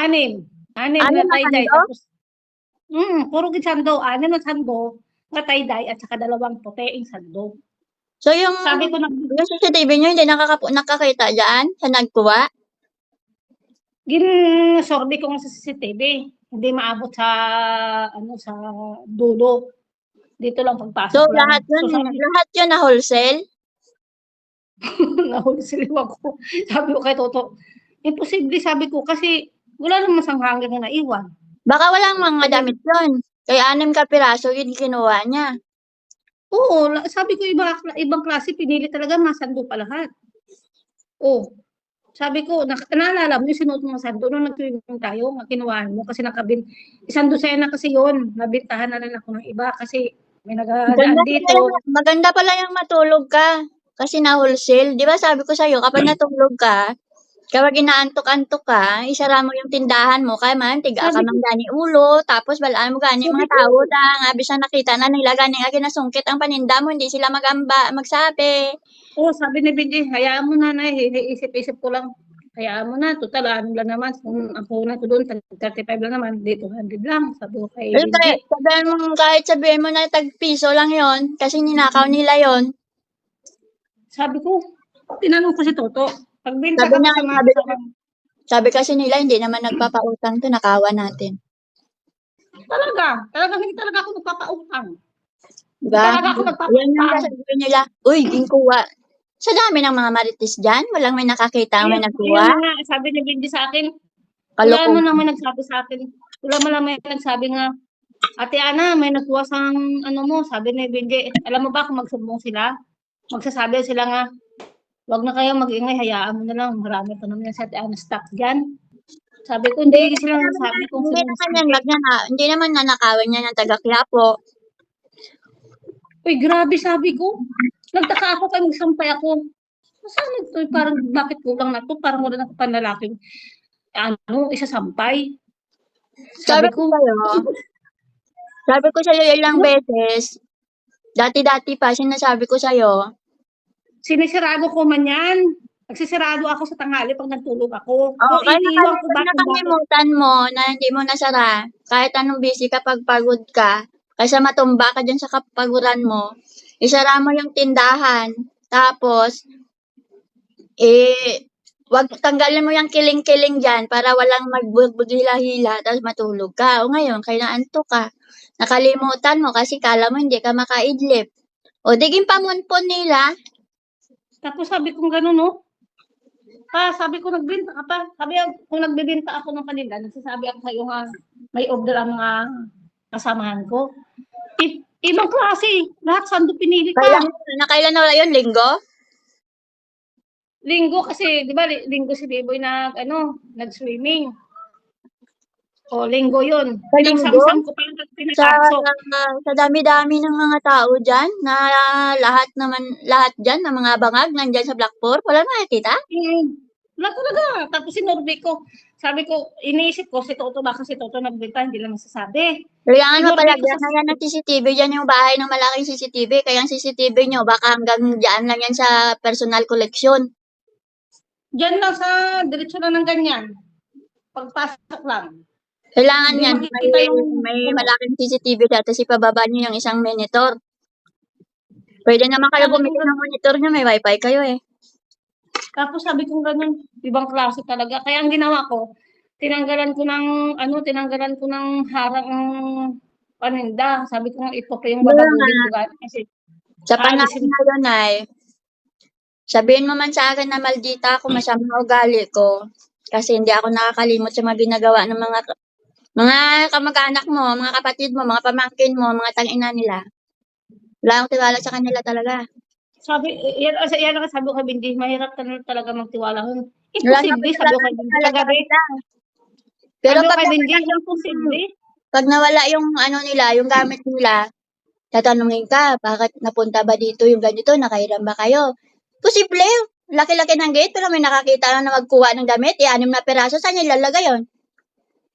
Anim. Anim Anim na na tie-dye. sando? Tapos, puro gid sando. Anim na sando na tie-dye at saka 2 puting sando. So yung Sabi ko yung CCTV niyo hindi nakakita diyan sa nagkuha? Gin-survey ko nga sa CCTV. Hindi maabot sa ano sa dulo. Dito lang So pagpasok lang. So lahat yun na wholesale? nahulsiliw ako. Sabi ko kay Toto, imposible sabi ko kasi wala namang sanghangin na naiwan. Baka walang mga damit yun. Kaya 6 ka piraso yun kinuha niya. Oo, sabi ko ibang klase pinili talaga masando pa lahat. Oh, sabi ko, naalala mo yung sinuot mong sando nung nag-swimming tayo, kinuhaan mo kasi isang dosena kasi yun, nabintahan na rin ako ng iba kasi may nagadaan dito. Maganda pala yung matulog ka kasi na wholesale. Di ba sabi ko sa'yo, kapag natulog ka, kapag inaantok-antok ka, isara mo yung tindahan mo, kaya man, tiga ka Sabi ko, mang gani ulo, tapos balaan mo gani sabi mga ko, tao na nga, bisa nakita na nila gani nga kinasungkit ang paninda mo, hindi sila magsabi. sabi ni Benji, hayaan mo na, isip-isip ko lang. Hayaan mo na, total, ano lang naman, kung ang punan ko doon, 35 lang naman, dito 200 lang, sabi ko kay Well, Benji. kahit sabihin mo na tag-piso lang yon kasi ninakaw nila yon. Sabi ko, tinanong ko si Toto, pagbenta Sabi ka na, ba sa mga kasamang? sabi kasi nila, hindi naman nagpapautang to, nakawan natin. Talaga, hindi talaga ako nagpapautang. Diba? Talaga ako Yan yung nagpapautang. sasabihin nila, uy, ginkuha. Sa dami ng mga marites dyan, walang may nakakita ang may nagkuha. Ayun nga, sabi ni Benji sa akin, wala Kaloko. mo naman nagsabi sa akin, wala mo naman nagsabi nga, Ate Ana, may nagkuha sang ano mo, sabi ni Benji, alam mo ba kung magsumbong sila? Magsasabi sila nga, wag na kayo mag-ingay, hayaan mo na lang, marami pa naman yan sa Ate Ana stock dyan. Sabi ko, hindi sila nagsasabi kung Hindi sino naman yan, hindi naman nanakawan yan ng taga-Quiapo. Uy, grabe sabi ko. Nagtaka ako kaya magsampay ako. Saan ito? Parang bakit kulang na to? Parang wala na panlalaking isasampay. Sabi ko, Sabi ko sa'yo ilang beses, dati-dati pa, sinasabi ko sa'yo, sinisirado ko man yan. Nagsisirado ako sa tanghali pag nagtulog ako. oh, So, iniiwan ko bakit. nakalimutan mo na hindi mo nasara. Kahit anong busy kapag pagod ka, kaysa matumba ka dyan sa kapaguran mo, isara mo yung tindahan. Tapos, wag tanggalin mo yung kiling-kiling dyan para walang magbugila-hila tapos matulog ka. O ngayon, kaya naantok ka. Nakalimutan mo kasi kala mo hindi ka makaidlip. O diging pamunpon nila. Tapos sabi ko gano'n, no? Sabi ko nagbenta ka pa. Sabi kung nagbebenta ako ng kanila, nagsasabi ako sa'yo nga may order ang mga kasamahan ko. Ibang klase. Lahat sando pinili ka. Kailan na wala yun? Linggo? Linggo kasi, di ba, linggo si Biboy nag-swimming. O, linggo yun. Pinagsamsam ko pa lang pinapasok. Sa dami-dami ng mga tao dyan, na lahat dyan, ng mga bangag, nandyan sa Blackpool, wala nakikita? Wala talaga. Tapos sinurvey ko. Sabi ko, iniisip ko, si Toto, baka si Toto nagbenta, hindi lang nasasabi. Kailangan mapalagyan na yan ng CCTV dyan yung bahay ng malaking CCTV. Kaya ang CCTV nyo, baka hanggang dyan lang yan sa personal collection. Diyan lang sa diretsyo na ng ganyan. Pagpasok lang. Kailangan yan, may malaking CCTV dati si pababa nyo yung isang monitor. Pwede naman kayo bumili ng monitor nyo, may wifi kayo eh. Tapos sabi ko ganun, ibang klase talaga. Kaya ang ginawa ko, tinanggalan ko ng harang ang paninda. Sabi ko ito pa yung babagulin ko kasi sa panahon ngayon ay, sabihin mo man sa akin na maldita ako, masama ugali ko. Kasi hindi ako nakakalimot sa mga ginagawa ng mga kamag-anak mo, mga kapatid mo, mga pamangkin mo, mga tangina nila. Wala akong tiwala sa kanila talaga. Yan ang sabi ko kay Bindi, mahirap talaga magtiwala. Imposible, sabi ko kay Bindi kagabi. Pero pag nawala yung nila, yung gamit nila, tatanungin ka, bakit napunta ba dito yung ganito, nakahiram ba kayo? Posible, laki-laki ng gate, pero may nakakita na magkuha ng damit, 6 na peraso, saan niya ilalagay yun?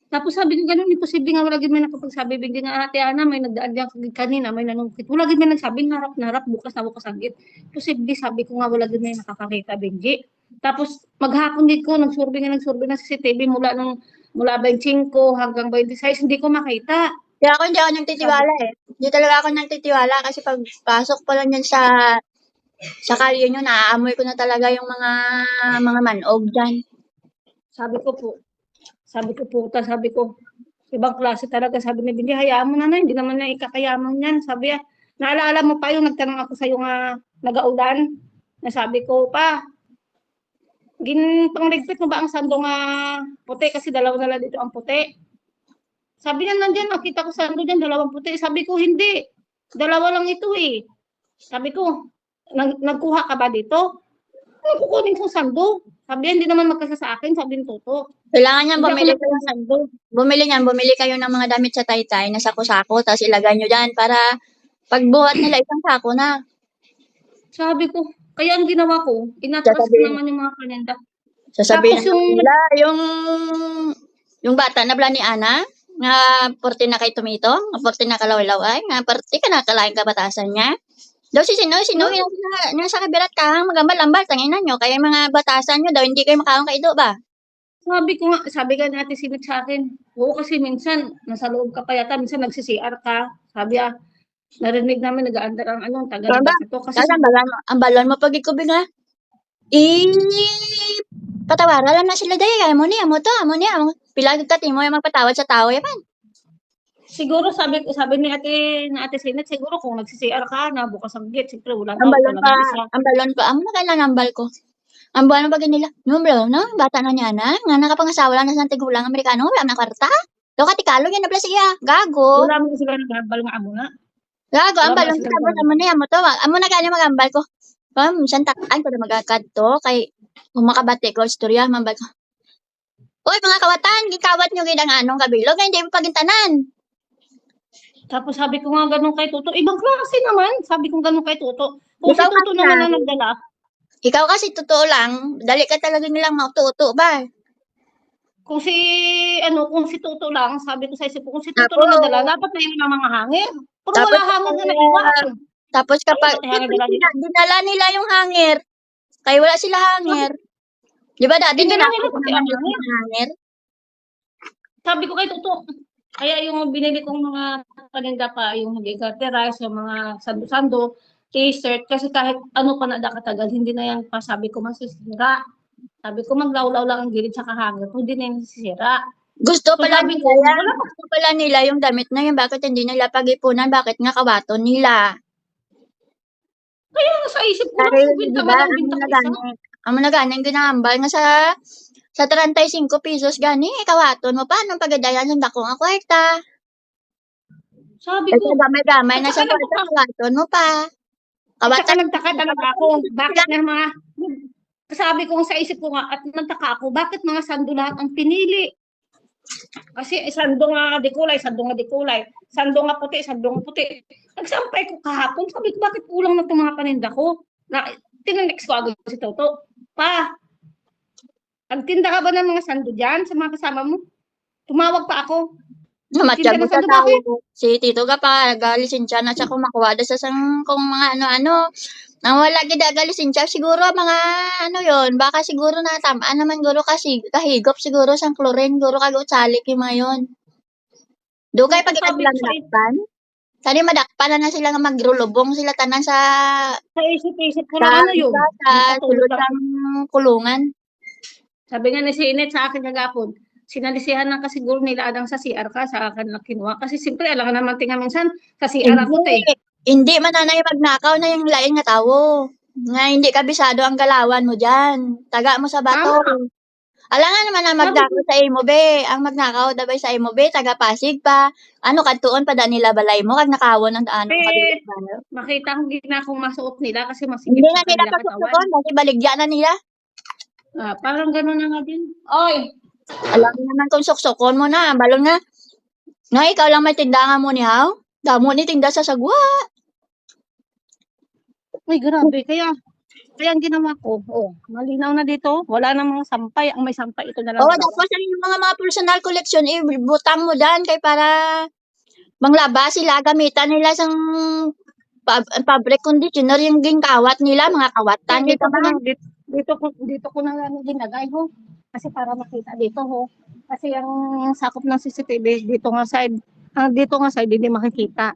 Tapos sabi ko ganun, imposible nga, wala may nakapagsabi, Bindi nga, Ate Ana, may nagdaan diyan kanina, may nanungkit. Wala may nagsabi, harap, bukas ang gate. Posible, sabi ko nga, wala may nakakakita, Bindi. Tapos, maghapon din ko, nagsurvey ng CCTV mula nung mula 25 hanggang 26, hindi ko makita. Kaya ako hindi ako Sabi, nagtitiwala eh. Hindi talaga ako nagtitiwala kasi pagpasok pa lang yan sa kalye nyo, naaamoy ko na talaga yung mga manog dyan. sabi ko po, sabi ko, ibang klase talaga. Sabi ni Bindi, hayaan mo na, hindi naman na ikakayaman yan. Sabi, naalala mo pa yung nagtanong ako sa'yo nga nagaulan? Na sabi ko pa, pangligpit mo ba ang sando nga puti? Kasi dalawa na lang dito ang puti. Sabi niya, nandiyan, nakita ko sando dyan, dalawang puti. Sabi ko, hindi. Dalawa lang ito eh. Sabi ko, nagkuha ka ba dito? Ano kukunin kong sando? Sabi niya, hindi naman magkasa sa akin. Sabi ni Toto. Kailangan niyan Hindi ako bumili nagkasa sando. bumili kayo ng mga damit sa Taytay na sako-sako, tapos ilagay nyo dyan para pagbuhat nila isang sako na. Sabi ko, kaya ang ginawa ko, inatras ko Sasabihin, naman yung mga paninda. sasabihin Tapos yung, nila, yung bata na bala ni Ana, nga 14 na kay Tumito, nga 14 na kalawlaw ay, nga 40 ka na kalaing kabatasan niya. Daw si Sino, nga sa kabirat kahang magambal-ambal, tanginan nyo, kaya mga batasan nyo daw, hindi kayo makaong kaido ba? sabi ka natin Simit sa akin, oo kasi minsan, nasa loob ka pa yata, minsan nagsi-CR ka. Sabi narinig namin nag-aandar ang taga Pero ba, labas ito. Kasi kasi ang balon mo pag ikubing nga, patawara lang na sila dahi, amo ni, pilagod ka timo yung magpatawad sa tao, yapan. siguro sabi ni ate Sinet, siguro kung nagsi-CR ka na bukas ang gate, siyempre wala Ang balon na pa, mag-isa. amo na kailan nambal ko. Ang buwan ba nila, no, bata na niya na, nga nakapangasawa lang na sa tigulang Amerikano, wala na kwarta. Do katikalo yan na pala siya, gago. Wala mo sila nag-ambal nga amo na. Gago, ang Wala balon mo ko sila tapos amo to, amo na kanya magambal ko. Minsan takaan ko na magakad to, kay umakabati ko, istorya, mambal ko. Uy, mga kawatan, gikawat nyo gid ang anong kabilog, hindi mo pagintanan. Tapos sabi ko nga ganun kay Toto, ibang klase naman. Sabi ko ganun kay Toto. Kung si Ikaw Toto kasi naman ang nagdala, Ikaw kasi totoo lang, dali ka talaga nilang mauto-uto ba? kung si Toto lang, sabi ko sa isip ko, kung si Toto Tapos, lang nagdala, dapat na yun ang mga hangin. Pero tapos, wala hangin na naiwan. tapos Ano kapag, ba tayo hangin dala dito? dinala nila yung hanger, kaya wala sila hanger. Di ba dati Dinala dinala nila pati ang hangin. yung hanger? Sabi ko kay Toto, kaya yung binili kong mga paninda pa, yung garter rice, yung mga sando-sando, t-shirt, kasi kahit ano pa na katagal, hindi na yan pa, sabi ko, masisira. Sabi ko, maglawlaw lang ang gilid sa kahangin, hindi na yan sisira. Gusto So pala sabi nila ko, yan. wala pa. Gusto pala nila yung damit na yun. Bakit hindi nila pag-ipunan? Bakit nga kabaton nila? Kaya sa isip ko lang, Dahil, 50 di man ba, ang binta ko isa. amo na gani, ang ginahambal nga sa 35 pesos gani, kawaton mo pa, anong pagadayan ng dako nga kwarta? Sabi Kasi ko, gamay-gamay na at sa saka kwarta, kawaton mo pa. At saka Kawatan, nagtaka talaga ako, bakit na mga, sabi ko sa isip ko nga, at nagtaka ako, bakit mga sando lahat ang pinili? Kasi sando nga di kulay, sando nga puti, Nagsampay ko kahapon, sabi ko, bakit kulang na itong mga paninda ko? Tinenext ko agad si Toto, pa, nagtinda ka ba ng mga sando dyan sa mga kasama mo? Tumawag pa ako. namatiyag mo Tinda ng sa sando, tao. bakit? Si Tito ka pa, galisensya na siya kumakuha sa sang kung mga ano-ano. Nang wala gida galisensya, siguro mga ano yon, baka siguro natamaan naman guro kasi kahigop siguro sang chlorine, guro kagutsalik yung mga yon. Dugay pag kita Sabi sila ko sa madakpan. Sani madakpan na sila nga magrulubong sila tanan isip ko sa, lang ano yun. sa Natulog sulod lang. ng kulungan. Sabi nga ni si Inet sa akin kagapon, sinalisihan lang kasi siguro nila adang sa CR ka, sa akin na kinuha. Kasi siyempre, alam ka naman tinga minsan, sa CR ako Hindi man nanay magnakaw na yung lain nga tawo. Nga hindi kabisado ang galawan mo dyan. Taga mo sa bato. Tama. Alam nga naman na magnakaw sa imo be. Ang magnakaw dabay sa imo be, taga Pasig pa. Ano kadtuon pa da nila balay mo kag nakawon ang daan ng kabilang bayo. Makita ko gina kung masuot nila kasi Hindi masikip na sa nila kanila katawan. pagsusuon kasi baligya na nila. Parang gano'n na nga din. Oy! Alam mo naman kung suksokon mo na. Balon nga. Nga ikaw lang may tindahan mo ni Haw. Damo ni tinda sa sagwa. Uy, grabe. Kaya ang ginawa ko, malinaw na dito. Wala na mga sampay. Ang may sampay, ito na lang Oo, dalawa. tapos yung mga personal collection, butang mo dyan kay para manglaba sila, gamitan nila sang fabric conditioner yung gingkawat nila, mga kawatan. Dito Dito ko ba? na, dito ko na lang ginagay ho. Kasi para makita dito ho. Kasi ang sakop ng CCTV dito nga side hindi makikita.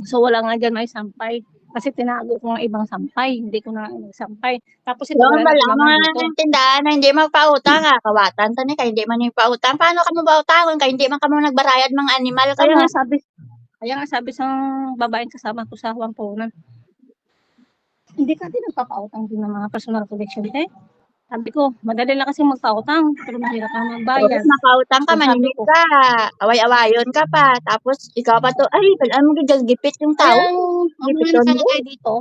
So wala nga diyan may sampay. Kasi tinago ko ng ibang sampay, hindi ko na nagsampay. Tapos ito Yung wala wala naglaman dito. mga tindahan na hindi magpautang kawatan tani kay hindi man yung pautang. Paano ka mo pautangon kay hindi man kamo nagbarayad mga animal Kaya kamo? nga sabi kaya nga sabi sa babaeng kasama ko sa Wampunan, hindi ka din nagpapautang din ng mga personal collection eh. Sabi ko, madali lang kasi magpautang, pero mahirap na Tapos magbayad. makautang ka, Yung sabi maningil ko, ka, away-awayon ka pa, tapos ikaw pa 'to, "Ay balaan mo gigagipit yung kaya tao, ang mga gipiton mo." nakalagay dito,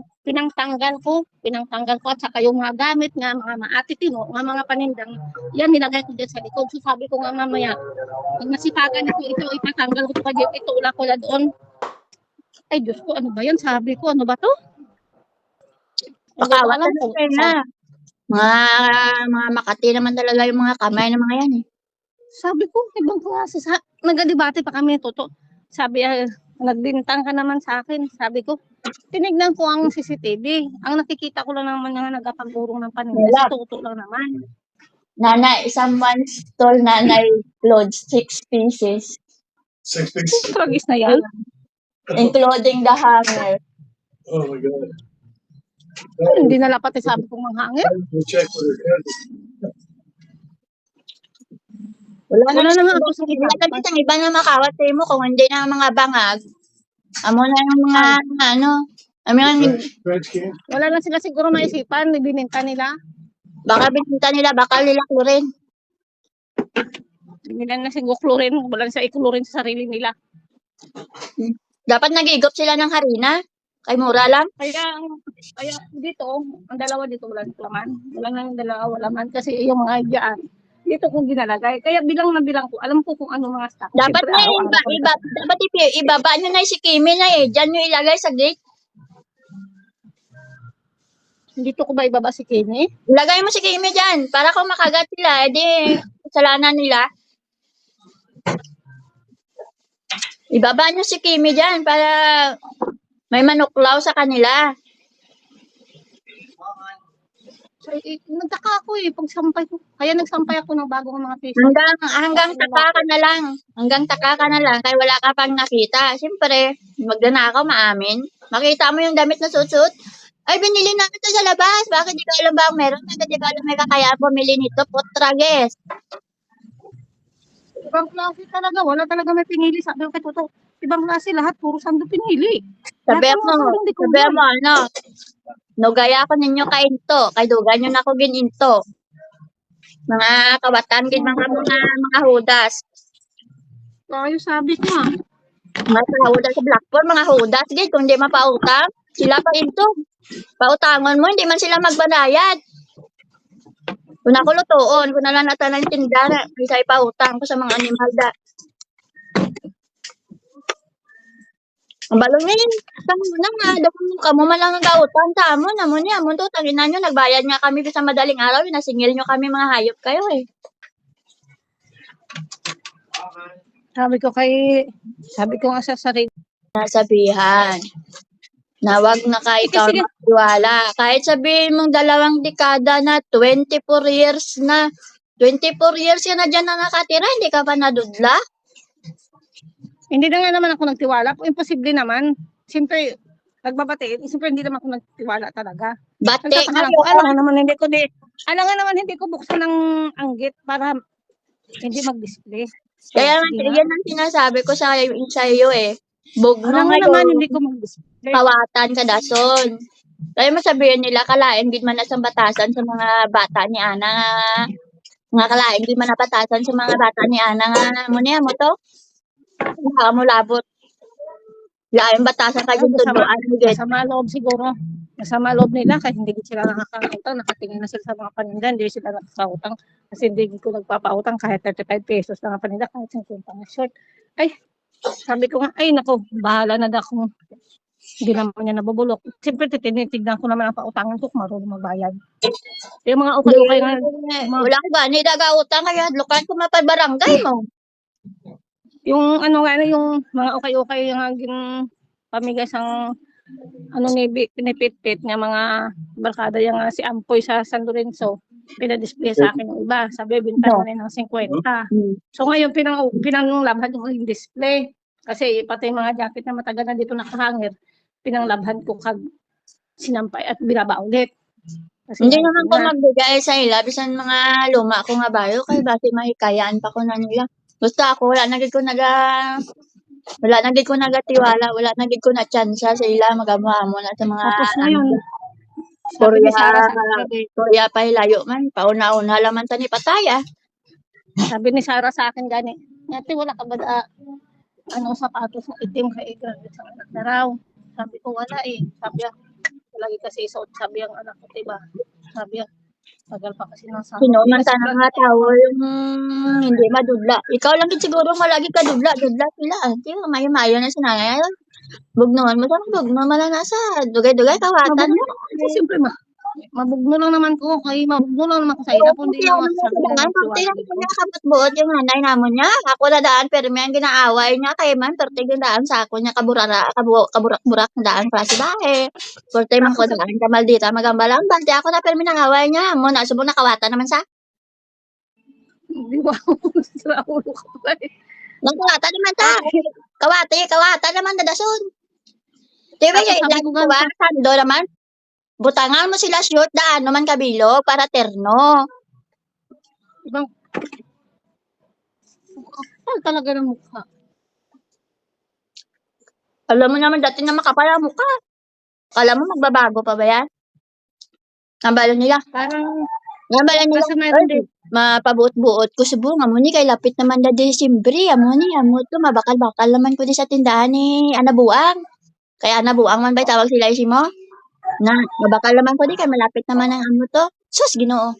pinangtanggal ko at saka yung mga gamit nga, mga maatitino, mga panindang, yan nilagay ko dyan sa likod. So sabi ko nga mamaya, pag nasipagan ako ito, itatanggal ko pa dyan, itulak ko na doon. Ay Diyos ko, ano ba yan? Sabi ko, ano ba to? Hindi ko alam Pakawatan kung ng na. Mga Makati naman talaga yung mga kamay ng mga yan, eh. sabi ko, ibang klase. Nagdedebate pa kami, toto. Sabi, nagbintang ka naman sa akin. Sabi ko, tinignan ko ang CCTV. Ang nakikita ko lang naman yung nagapagurong ng paninda. Si Wala. Toto lang naman. Nanay, someone stole nanay clothes, 6 pieces, 6 pieces. Tragis na yan. including the hanger. Oh my God. Hindi na lapat sabi kong manghangin. We'll check with her cousin. Wala na nga ako sa Wala kita. kasi ang iba na makawat sa'yo mo kung hindi na mga bangag. Amo na yung mga French can? Wala na sila siguro maisipan. Bininta nila. baka binenta nila, baka nilaklo rin. Binila na siguro klorin. Wala na sa iklorin sa sarili nila. Dapat nag-igop sila ng harina. Kay mura lang. Kaya dito, ang dalawa dito wala nang laman. Wala nang dalawa wala man kasi yung mga diyan dito ko ginalagay. Kaya bilang na bilang ko, alam ko kung ano mga stock. Dapat Siyempre, na araw-araw ko dapat ibaba nyo na si Kimi na eh. Diyan nyo ilagay sa gate. dito ko ba ibaba si Kenny? Ilagay mo si Kimi dyan. Para kung makagat sila, edi kasalanan nila. Ibaba nyo si Kimi dyan para may manuklaw sa kanila. So, nagtaka ako pagsampay ko. Kaya nagsampay ako ng bagong mga piso. Hanggang taka ka na lang. Hanggang taka ka na lang. Kaya wala ka pang nakita. Siyempre, magnanakaw, maamin. Makita mo yung damit na susuot. Ay, binili namin ito sa labas. Bakit di ka alam ba ang meron? Bakit di ka alam may kakayaan bumili nito? Putrages. Ibang klase talaga. Wala talaga may pinili. Sabi ko kay Toto, ibang klase lahat. Puro sando pinili. Sabi Lahat ng mga sandong di ko mo, yan. ano, nugaya ko ninyo ka into. Kay dugan nyo na ako gininto. Mga kawatan, gid mga hudas. Kaya sabi ko nga. Mga hudas sa Blackboard, mga hudas, gid. Kung di mapautang, sila pa into. Pautangon mo, hindi man sila magbanayad. Kung ako lutoon, kung nalang natanan tindara, isa ipautang ko sa mga animal da. Ang balong ngayon, tamo na nga, kamo man lang nag-autang, tamo na mo niya, mo to, tanginan nyo, nagbayad nga kami sa madaling araw, nasingil nyo kami mga hayop kayo eh. Sabi ko nga sa sarili. Nasabihan, na wag na ka ikaw Sige. magtiwala. Kahit sabihin mong 2 dekada na, 24 years na, 24 years ka na dyan na nakatira, hindi ka pa nadudla? Hindi na nga naman ako nagtiwala. Imposible naman. Siyempre, nagbabate. Siyempre, hindi naman ako nagtiwala talaga. Bate Nagtataka lang ko, alam nga naman hindi ko buksan ng anggit para hindi mag-display. So, Kaya nga, sige nga. yan ang sinasabi ko sa iyo eh. Bugno Alam nga ngayon. naman, hindi ko mag-display. Kawatan ka dason. Kaya masabihin nila, kalain gid man na sa batasan sa mga bata ni Ana nga kalain gid man na batasan sa mga bata ni Ana nga mo niya mo to. Wala mo labot. Lain batasan ka yung tuduan gid. Masama loob siguro. Masama loob nila kasi hindi sila nakakautang. Nakatingin na sila sa mga paninda. Hindi sila nakakautang. Kasi hindi ko nagpapautang kahit 35 pesos lang ang paninda. Kahit 50 na short. Ay, sabi ko nga, ay nako, bahala na akong hindi naman niya nabubulok. Siyempre, tinitignan ko naman ang pautangan ko kung marunong magbayad. Yung mga ukay-ukay nga, Wala ko ba ni daga utang kaya hadlukan ko mapabarangay mo. yung ano nga, yung mga ukay-ukay yung pamigay sang ano ni pinipit-pit nga mga barkada yang nga si Ampoy sa San Lorenzo. Pinadisplay sa akin yung iba. Sabi, binta No. naman ng 50. Hmm. So ngayon, pinanglabhan ko yung display. Kasi pati yung mga jacket na matagal na dito nakahangir, pinanglabhan ko kag sinampay at binaba ulit. Kasi Hindi nga, naman ito ko na. magbigay sa ila bisan mga luma ko nga bayo kay base mahikayaan pa ko na nila. Basta ako wala na gid ko nagatiwala, wala na gid ko na tsansa sa ila magamuamo na sa mga Tapos ano, ngayon, sabi ni Korea, Sarah sa akin gabi, Korea pa hilayo man, pauna-una laman ta ni pataya. sabi ni Sarah sa akin gani, ate wala ka ba ano sapatos na itim kay graduate sa anak na raw. Sabi ko wala eh. Sabi niya, lagi kasi isuot. Sabi ang anak ko, diba? Sabi niya, tagal pa kasi ng sahod. Sino Eh, man kasi tanang nga tao yung hindi madudla. Ikaw lang gid siguro malagi ka dudla sila. Di ba mayo-mayo na sinangay. Bugnuan mo sa bugno man lang nasa dugay-dugay kawatan mo. kasi siyempre mabugno lang naman ko. Ay, mabugno lang naman ko sa ila. Kundi Kasi lang ano masasabi sila na nga, ng pati siwagi lang ko. niya kabut-buot yung nanay namon niya. Ako na daan, pero may ang ginaaway niya kay man, pero yung daan sa ako niya, kaburak-burak na daan para sa bahay. Porte man ko daan, kamal dito, magambalang, bante ako na, pero may nangaway niya. Mo na, subong nakawata naman sa. Di ba? Sa ulo ko pa eh. Nagkawata naman sa. Kawata naman dadason. Di ba Tapos yung sabi ilan ko ko ba? ganito, Sando naman. Butangan mo sila short, daan naman kabilog para terno. ibang kapal talaga ng mukha. Alam mo naman dati na makapal ang mukha. Alam mo magbabago pa ba yan? Ang balo nila. Parang, Ang balo nila. kasi mayroon din. Mapabuot-buot ko subong. Amo ni kay lapit naman na Disyembre. Amo to mabakal-bakal naman ko di sa tindahan ni Anabuang. Kaya Anabuang man ba'y tawag sila isi mo? Na mabakal naman ko di kay malapit naman ang amo to. Sus, Ginoo.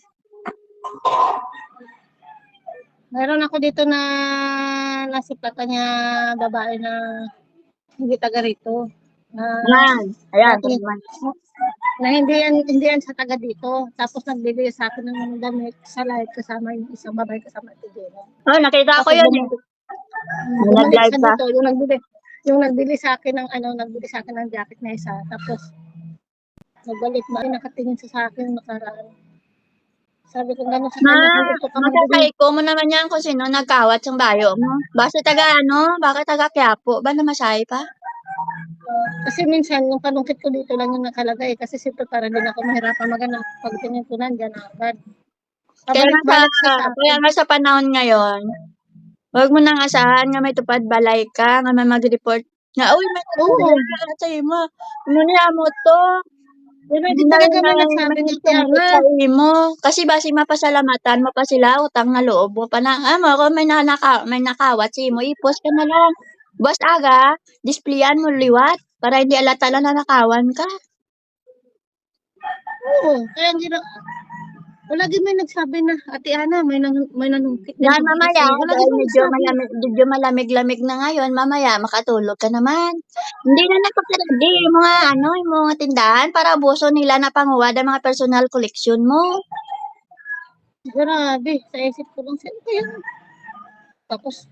Meron ako dito na nasiplatan niya babae na hindi taga rito. Ayan, Dati- naman. na hindi yan sa taga dito. Tapos nagbibigay sa akin ng damit sa live kasama yung isang babae kasama ito dito. Oh, nakita ko Tapos yun eh. bumalik Nag-live siya ka. dito, yung nagbili sa akin ng nagbili sa akin ng jacket na isa. Tapos nagbalik na nakatingin siya sa akin nakaraan. Sabi ko gano'n sa kanya, hindi ko ka magbili. Makakay ko mo naman yan kung sino nagkawat sa bayo mo. Basta taga bakit taga Quiapo? Ba na masay pa? Kasi minsan, yung panungkit ko dito lang yung nakalagay. Kasi siyempre para din ako mahirapan maghanap. Pagtingin ko nandiyan na agad. Pabalik-balik siya sa Kaya akin. nga sa panahon ngayon, huwag mo nang asahan nga may tupad balay ka, nga may mag-report. Nga, uy, may nagpapalala sa imo. Ano niya mo to? Hindi talaga may nagsabi ng Tumukot sa imo. Kasi basi mapasalamatan mo pa sila, utang na loob mo pa na, kung may nakawat sa imo, i-post ka na lang. Bas aga, displayan mo liwat para hindi alata na nakawan ka. Oo, kaya hindi na, wala din may nagsabi na, Ate Ana, may nanungkit. Yan mamaya, Wala dahil din may nagsabi. medyo malamig-lamig na ngayon, mamaya makatulog ka naman. Hindi na nagpapalagi yung mga tindahan para abuso nila na panguwad ang mga personal collection mo. Grabe, sa isip ko lang, sino kaya? Tapos,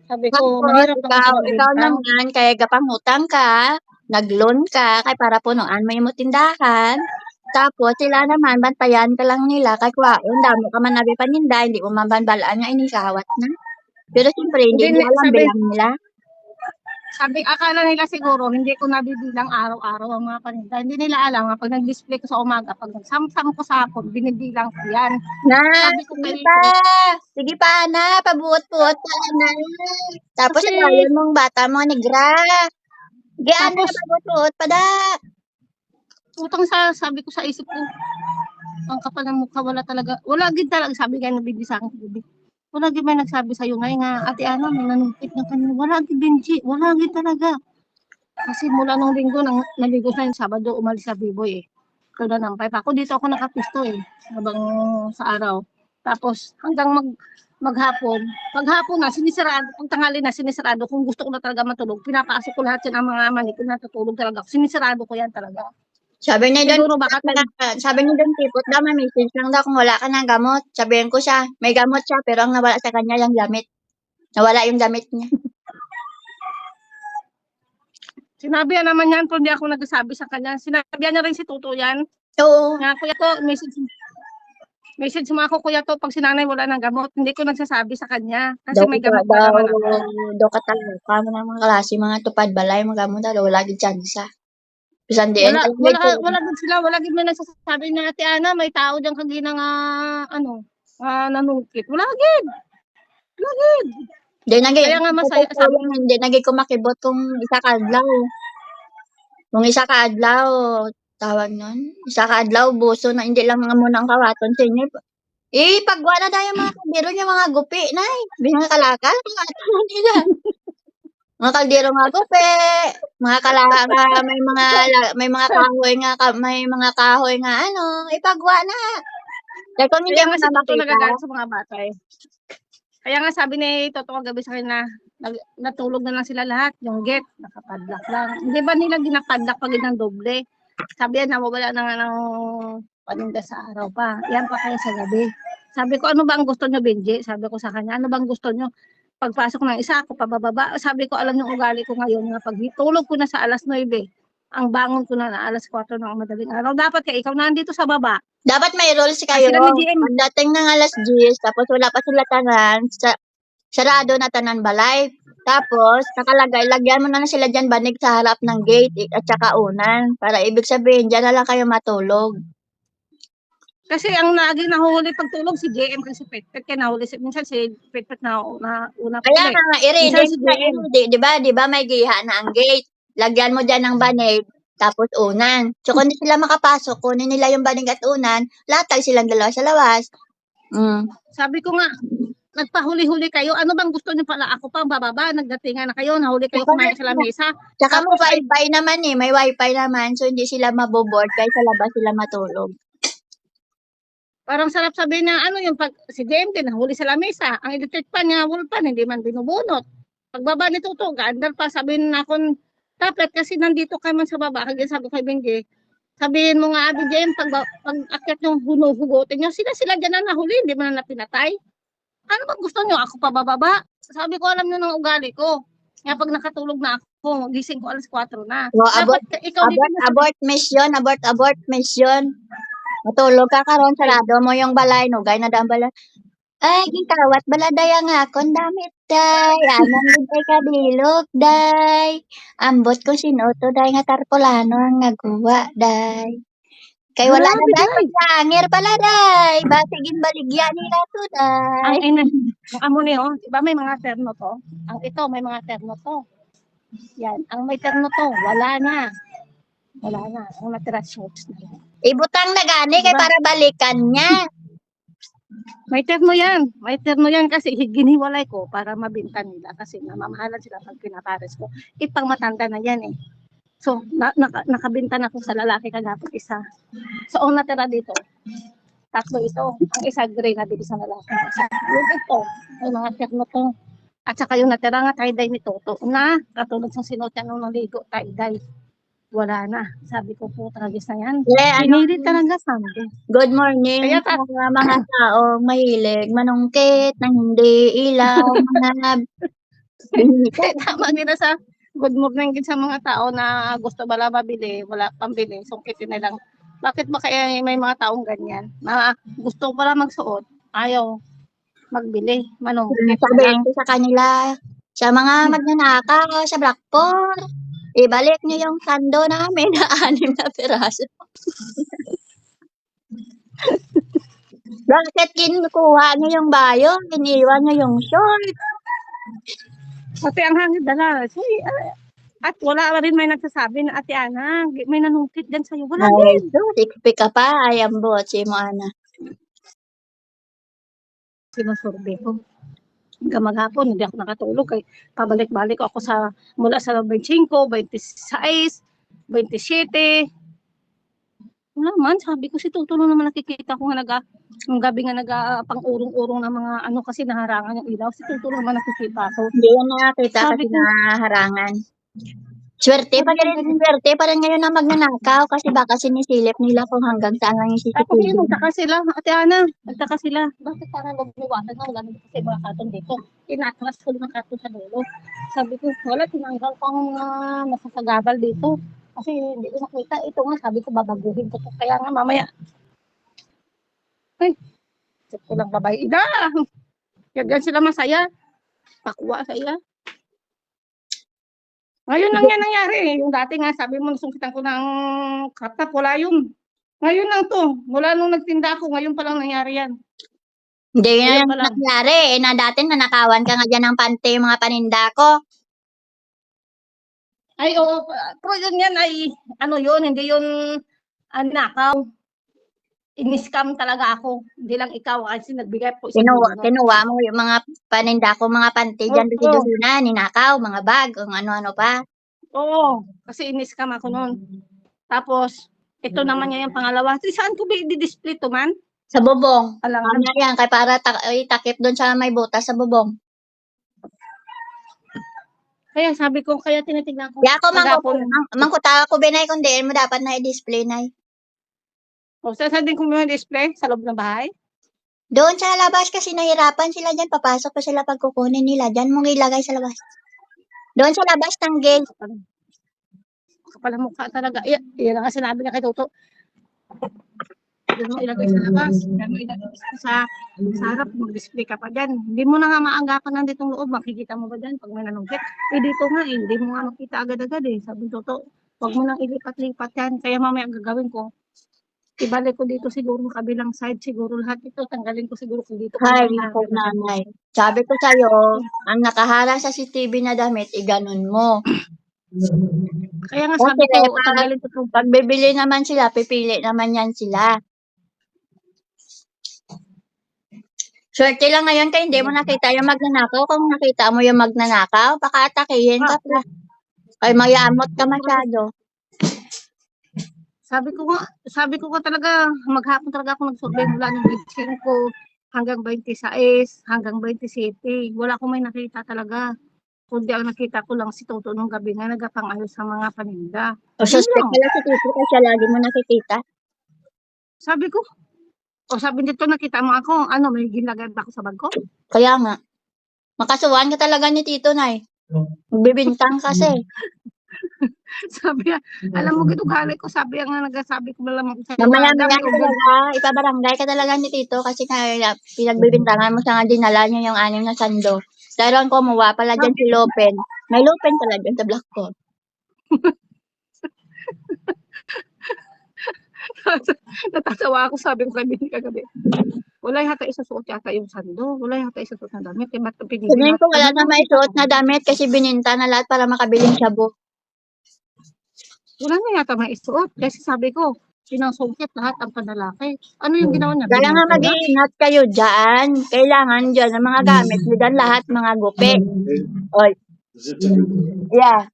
sabi ko, Tapos, mahirap lang ako ikaw magbenta. naman, kaya gapangutang ka, nag-loan ka, kay para punuan mo yung tindahan. Tapos, sila naman, bantayan ka lang nila, kay kwaon, damo ka man nabi paninda, hindi mo mabanbalaan nga inikawat na. Pero siyempre, hindi Hindi, nila alam sabi- bilang nila. Sabi, akala nila siguro, hindi ko nabibilang araw-araw ang mga paninda. Hindi nila alam nga, pag nag-display ko sa umaga, pag nagsam-sam ko sa hapon, binibilang ko yan. Na, Sabi ko sige kay pa. Sige pa, na. Pabuot-buot ka na. Tapos, Kasi- ayaw mong bata mo, negra. Sige, na, Tapos- pabuot-buot pa da. Utang sabi ko sa isip ko, ang kapal ng mukha, wala gid talaga, sabi nga nabibig sa akin, bibi. Wala gid may nagsabi sa'yo nga, Ate Ana, may nanungkit ng kanina. Wala gid, Benji, wala gid talaga. Kasi mula nung linggo, naligo sa yung Sabado, umalis sa Biboy eh. Kaya nampay pa ako. Dito ako nakapisto eh, habang sa araw. Tapos hanggang maghapon, paghapon na, sinisarado, pag tanghali na, sinisarado. Kung gusto ko na talaga matulog, pinapasok ko lahat yan ang mga manikot na tutulog talaga. Sinisarado ko yan talaga. Sabi niya doon, Siguro baka sabi niya doon, tipot daw, may message lang daw kung wala ka ng gamot. Sabihin ko siya, may gamot siya, pero ang nawala sa kanya yung damit. Nawala yung damit niya. Sinabi naman yan, pero hindi ako nagsasabi sa kanya. Sinabihan niya rin si Tuto yan. Oo. Nga, kuya to, message mo ako, kuya to, pag si nanay wala ng gamot. Hindi ko nagsasabi sa kanya. Kasi Daw may ka gamot pa naman ako. daw ka talaga mo ng mga klase, mga tupad balay, mga gamot daw, wala gid tsansa. Bisan di Wala din sila, wala din may nagsasabi na Ate Ana, may tao diyan kagina nga, nanungkit. Wala gid. Di nagi Kaya nga masaya, sabi ko, hindi nagi ko makibot kung isa ka adlaw. Kung isa ka adlaw, tawag nun, isa ka adlaw, buso na hindi lang nga muna ang kawaton sa inyo. Pagwa na tayo mga kaldero niya, mga gupi, nay. Bilang kalakal, mga tulad nila. Mga kaldero nga gupi, mga may mga kahoy nga ipagwa na. Dahil kung hindi kaya mo nga si na Toto makita, nagagalit sa mga bata eh. Kaya nga sabi ni Toto kagabi sa akin na natulog na lang sila lahat, yung gate, nakapadlock lang. Hindi ba nila ginapadlock pag ng doble? Sabi yan, nawawala na nga ng paninda sa araw pa. Yan pa kaya sa gabi. Sabi ko, ano ba ang gusto nyo, Benji? Sabi ko sa kanya, ano bang gusto nyo? Pagpasok ng isa, ako pababa. Sabi ko, alam yung ugali ko ngayon nga pag tulog ko na sa alas 9, ang bangon ko na alas 4 ng madaling araw. Dapat kaya ikaw nandito sa baba. dapat may rules Ah, kayo. sila ni GM. Pagdating ng alas 10, tapos wala pa sila tanan, sarado na tanan balay. Tapos, nakalagay, lagyan mo na sila dyan banig sa harap ng gate at saka unan. Para ibig sabihin, dyan na lang kayo matulog. Kasi ang lagi nahuli pagtulog si JM kasi Petpet kaya nahuli minsan si Petpet na una pa Kaya sila eh. nga, i-ready Minsan si na, JM. di ba may giha na ang gate. Lagyan mo dyan ng banig, tapos unan. So, kung hindi sila makapasok, kunin nila yung banig at unan, latag silang dalawa sa lawas. Sabi ko nga, nagpahuli-huli kayo. Ano bang gusto niyo pala? Ako pa bababa, nagdatingan na kayo, nahuli kayo kumain sa lamesa. Tsaka may Tapos ay wifi naman may wifi naman. So, hindi sila maboboard kahit sa labas sila matulog. parang sarap sabihin na ano yung pag si JM din nahuli sa lamesa. Ang electric pan niya, wulpan, hindi man binubunot. Pagbaba ni Tuto, gaandar pa, sabihin na akong tapet kasi nandito kayo man sa baba. Kaya sabi ko kay Benji, sabihin mo nga Abi JM, pag akyat yung hugutin nyo, sila dyan na nahuli, hindi mo na pinatay. Ano bang gusto nyo? Ako pa bababa? Sabi ko, alam nyo ng ugali ko. Kaya pag nakatulog na ako, gising ko alas 4 na. So, Dapat ikaw dito abort mission. Matulog ka karon, sarado mo yung balay, nugay na daan balay. Ay, gitawat baladaya nga akong damit, day. Anong gintay ka dilog, day. Ambot ko sinuto, day, nga tarpulano ang nagawa, day. Kay wala na Grabe, day, pagkangir pala, day. Basigin baligya nila to, day. ang ina, ang amo niyo, di ba may mga terno to? Ang ito, may mga terno to. Yan, ang may terno to, wala na. Wala na, ang natira shorts na lang. Ibutang na gani, kay Diba? para balikan niya. May terno yan kasi giniwalay ko para mabinta nila kasi namamahalan sila pag pinapares ko. Ipang matanda na yan eh. So, nakabinta na ako sa lalaki kagapot isa. So, ang natira dito, tatlo ito. Ang isa gray na dito sa lalaki. Isa, yung ito, may mga terno to. At saka yung natira nga tie-dye ni Toto na katulad sa sinotya nung naligo tie-dye. Wala na. Sabi ko po, tragis na yan. Pinilit talaga sabi. Good morning Kaya sa mga taong mahilig manungkit ng hindi ilaw, mga Tama nila sa good morning din sa mga tao na gusto bala mabili, wala pambili, sungkitin na lang. Bakit ba kaya may mga taong ganyan? Na gusto pala magsuot, ayaw magbili, manungkit na sabi lang. ko sa kanila, sa mga magnanakaw sa Blackport, ibalik niyo yung sando namin na 6 na piraso. Bakit kinukuha niyo yung bayo? Iniwan niyo yung short? Kasi ang hangin dala. At wala rin may nagsasabi na Ate Ana, may nanungkit dyan sa'yo. Wala Ay, din. so, tikpik ka pa. Ayam botsi mo, Ana. Sinusurvey ko. Hanggang maghapon, hindi ako nakatulog. Kaya pabalik-balik ako mula sa 25, 26, 27. Wala man, sabi ko si Tuto naman nakikita ko nga yung gabi nga pang-urong-urong na mga ano kasi naharangan yung ilaw. Si Tuto naman nakikita ko. Hindi yan nakakita Sabi kasi ko, naharangan. Swerte pa rin ngayon na magnanakaw kasi baka sinisilip nila kung hanggang saan lang yung Tapos CCTV. yun, nagtaka sila. Ate Ana, nagtaka sila. Bakit parang nagbuwatan ng ganun kasi mga katon dito. Tinatras ko ng katon sa dulo. Sabi ko, wala, tinanggal ko ang mga masasagabal dito. Kasi hindi ko nakita. Ito nga, sabi ko, babaguhin ko to. Kaya nga mamaya, ay, check ko lang babae. Ida! Yan sila masaya. Pakuha sa iya. Ngayon lang yan nangyari. Yung dati nga, sabi mo, nasungkitan ko ng katap. Wala yun. Ngayon lang to. Mula nung nagtinda ako, ngayon pa lang nangyari yan. Hindi na Ngayon yung pa lang. nangyari. Eh, na dati nanakawan ka nga dyan ng pante yung mga paninda ko. Ay, oo. Pero yun yan ay, ano yun, hindi yun nakaw. In-scam talaga ako. Hindi lang ikaw kasi nagbigay po isang libo. Kinuha mo yung mga paninda ko, mga pante dyan, Oo. disi-dosina, ninakaw, mga bag, kung ano-ano pa. Oo. Kasi in-scam ako noon. Tapos, ito naman niya yung pangalawa. Saan ko ba i-display to man? Sa bubong. Alam Ano yan, kaya para takip doon sa may butas sa bubong. Kaya sabi ko, kaya tinitignan ko. Kaya ako Maghapon. mangkuta ko binay kung diin mo dapat na i-display na. O, saan din ko mo yung display? Sa loob ng bahay? Doon sa labas kasi nahirapan sila dyan. Papasok pa sila pag kukunin nila. Dyan mong ilagay sa labas. Doon sa labas ng gate. Kapal ang mukha talaga. Yan ang nga sinabi niya kay Toto. Diyan mo ilagay sa labas. Diyan mo ilagay sa harap. Mag-display ka pa dyan. Hindi mo na nga maanggapan ng ditong loob. Makikita mo ba dyan pag may nanungkit? Dito nga hindi mo nga makita agad-agad Sabi ng Toto, huwag mo nang ilipat-lipat yan. Kaya mamaya ang gagawin ko, ibalik ko dito siguro kabilang side. Siguro lahat ito. Tanggalin ko siguro kung dito. Ay, naku, nanay. Sabi ko sa'yo, ang nakaharang sa CCTV na damit, iganon mo. Kaya nga O, sabi ko, sige, tanggalin ko ito. Pag bibili naman sila, pipili naman yan sila. Swerte lang ngayon kaya hindi mo nakita yung magnanakaw. Kung nakita mo yung magnanakaw, baka atakihin ka pa. Ay, mayamot ka masyado. Sabi ko nga talaga, maghapon talaga ako nag-survey mula ng grade 5 hanggang 26, hanggang 27. Wala akong may nakita talaga. Kundi ang nakita ko lang si Toto nung gabi nga nagapangayos sa mga paninda. O, suspect pala si Tito kasi lagi mo nakikita. Sabi ko, sabi nito nakita mo ako, may ginagad ba ako sa bag ko? Kaya nga. Makasuhan ka talaga ni Tito, Nay. Bibintang kasi. Sabi niya, alam mo ginugali ko, sabi nga nagsasabi ko malamang sa Mamaya-maya ka talaga, ipabarangay ka talaga ni Tito kasi pinagbibintangan mo siya nga dinala niya yung 6 na sando. Dahil ang kumuha pala dyan si Lopen. May Lopen pala dyan sa black ko. Natatawa ako, sabi ko kay Bini kagabi. Wala yata isusuot yata yung sando. Wala yata isusuot na damit. Ba't pinili Sabihin ko wala na may suot na damit kasi bininta na lahat para makabiling shabu. Wala na yata may isuot. Kasi sabi ko, sinasungkit lahat ang panlalaki. Ano yung ginawa niya? Kaya nga Bininta niya? mag-iingat kayo dyan. Kailangan dyan ang mga gamit nyo dyan lahat mga gupi. Oy. Is it to do? Yeah.